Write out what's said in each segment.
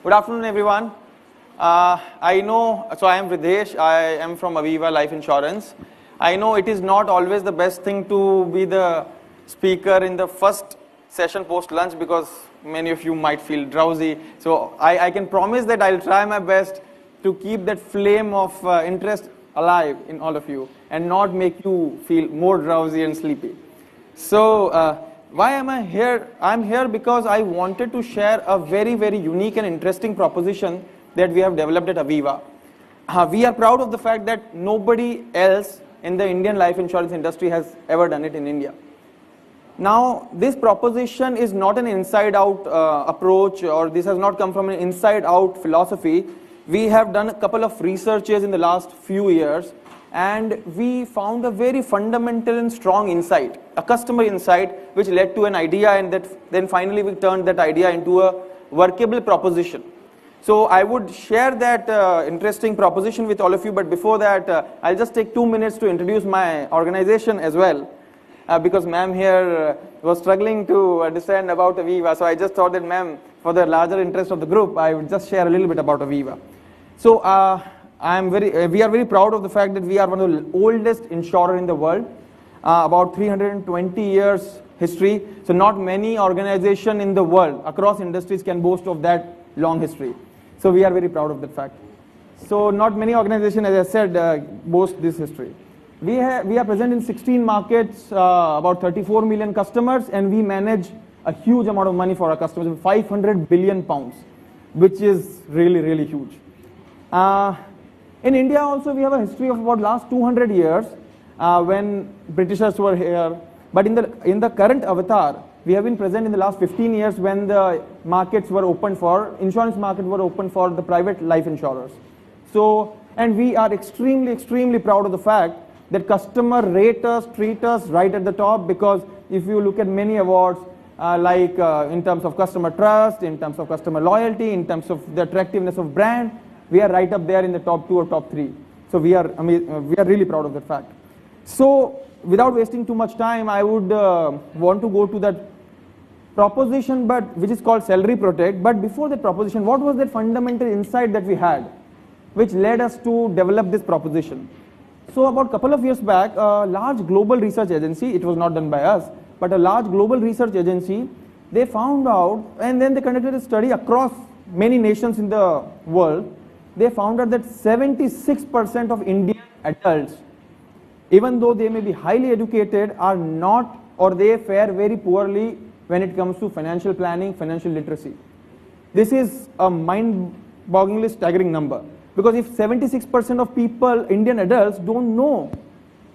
Good afternoon, everyone. I know, so I am VRIDDHESH. I am from Aviva Life Insurance. I know it is not always the best thing to be the speaker in the first session post-lunch because many of you might feel drowsy. So I can promise that I'll try my best to keep that flame of interest alive in all of you and not make you feel more drowsy and sleepy. So why am I here? I'm here because I wanted to share a very, very unique and interesting proposition that we have developed at Aviva. We are proud of the fact that nobody else in the Indian life insurance industry has ever done it in India. Now, this proposition is not an inside-out approach, or this has not come from an inside-out philosophy. We have done a couple of researches in the last few years, and we found a very fundamental and strong insight, a customer insight, which led to an idea, and then finally we turned that idea into a workable proposition. So I would share that interesting proposition with all of you, but before that, I'll just take 2 minutes to introduce my organization as well, because ma'am here was struggling to understand about Aviva, so I just thought that ma'am, for the larger interest of the group, I would just share a little bit about Aviva. So we are very proud of the fact that we are one of the oldest insurer in the world, about 320 years history. So not many organizations in the world across industries can boast of that long history. So we are very proud of that fact. So not many organizations, as I said, boast this history. We are present in 16 markets, about 34 million customers, and we manage a huge amount of money for our customers, 500 billion pounds, which is really, really huge. In India also we have a history of about last 200 years when Britishers were here. But in the current avatar, we have been present in the last 15 years when the markets were open for, insurance markets were open for the private life insurers. So, and we are extremely, extremely proud of the fact that customer rate us, treat us right at the top, because if you look at many awards, in terms of customer trust, in terms of customer loyalty, in terms of the attractiveness of brand, we are right up there in the top 2 or top 3. So we are really proud of that fact. So without wasting too much time, I would want to go to that proposition, which is called Salary Protect. But before that proposition, what was that fundamental insight that we had, which led us to develop this proposition? So about a couple of years back, a large global research agency, it was not done by us, but a large global research agency, they found out, and then they conducted a study across many nations in the world. They found out that 76% of Indian adults, even though they may be highly educated, are not, or they fare very poorly when it comes to financial planning, financial literacy. This is a mind-bogglingly staggering number, because if 76% of people, Indian adults, don't know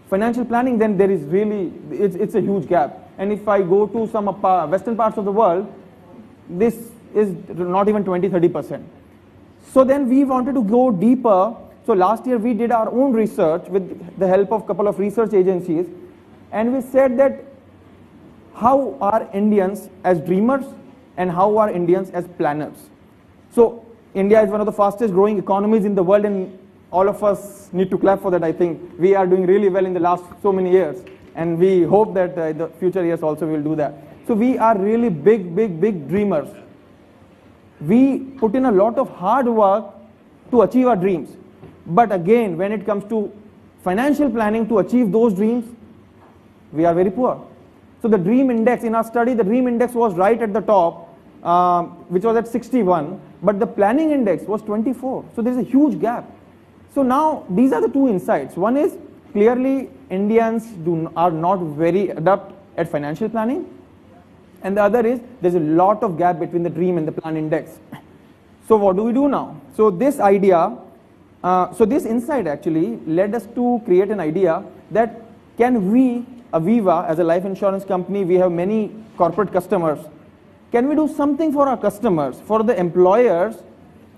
financial planning, then there is really, it's a huge gap. And if I go to some western parts of the world, this is not even 20-30%. So then we wanted to go deeper. So last year we did our own research with the help of a couple of research agencies, and we said that how are Indians as dreamers and how are Indians as planners. So India is one of the fastest growing economies in the world, and all of us need to clap for that. I think we are doing really well in the last so many years, and we hope that in the future years also we will do that. So we are really big dreamers. We put in a lot of hard work to achieve our dreams. But again, when it comes to financial planning to achieve those dreams, we are very poor. So the dream index, in our study, the dream index was right at the top, which was at 61, but the planning index was 24. So there's a huge gap. So now these are the two insights. One is clearly Indians are not very adept at financial planning. And the other is there's a lot of gap between the dream and the plan index. So what do we do now? So this idea, this insight actually led us to create an idea that can we, Aviva, as a life insurance company, we have many corporate customers. Can we do something for our customers, for the employers,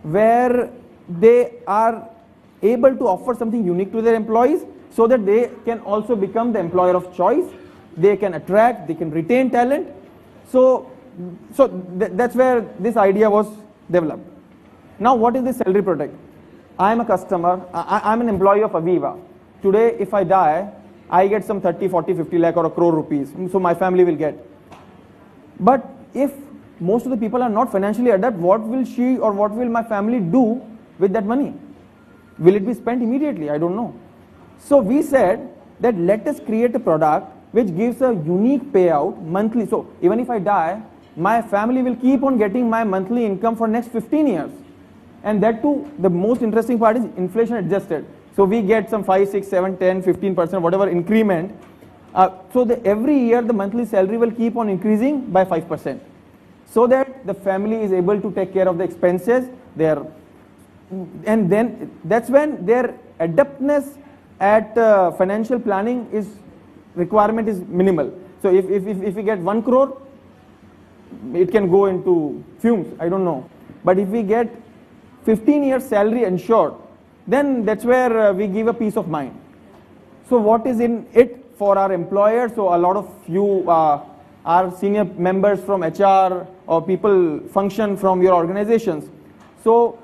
where they are able to offer something unique to their employees so that they can also become the employer of choice, they can attract, they can retain talent. So that's where this idea was developed. Now what is this Salary Protect? I am a customer, I'm an employee of Aviva. Today if I die, I get some 30, 40, 50 lakh or a crore rupees, so my family will get. But if most of the people are not financially adept. What will she or what will my family do with that money? Will it be spent immediately? I don't know. So we said that let us create a product which gives a unique payout monthly. So even if I die, my family will keep on getting my monthly income for next 15 years. And that too, the most interesting part is inflation adjusted. So we get some 5, 6, 7, 10, 15%, whatever increment. So every year the monthly salary will keep on increasing by 5%. So that the family is able to take care of the expenses. And then that's when their adeptness at financial planning requirement is minimal. So if we get 1 crore, it can go into fumes, I don't know. But if we get 15 years salary insured, then that's where we give a peace of mind. So what is in it for our employers? So a lot of you are senior members from HR or people function from your organizations. So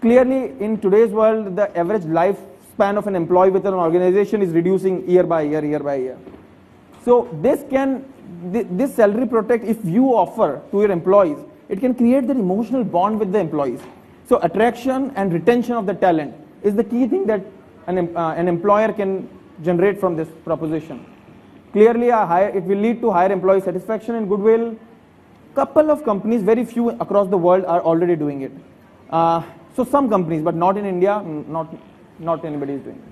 clearly in today's world, the average lifespan of an employee within an organization is reducing year by year. So this salary protect, if you offer to your employees, it can create that emotional bond with the employees. So attraction and retention of the talent is the key thing that an employer can generate from this proposition. Clearly, it will lead to higher employee satisfaction and goodwill. Couple of companies, very few across the world, are already doing it. So some companies, but not in India, not anybody is doing it.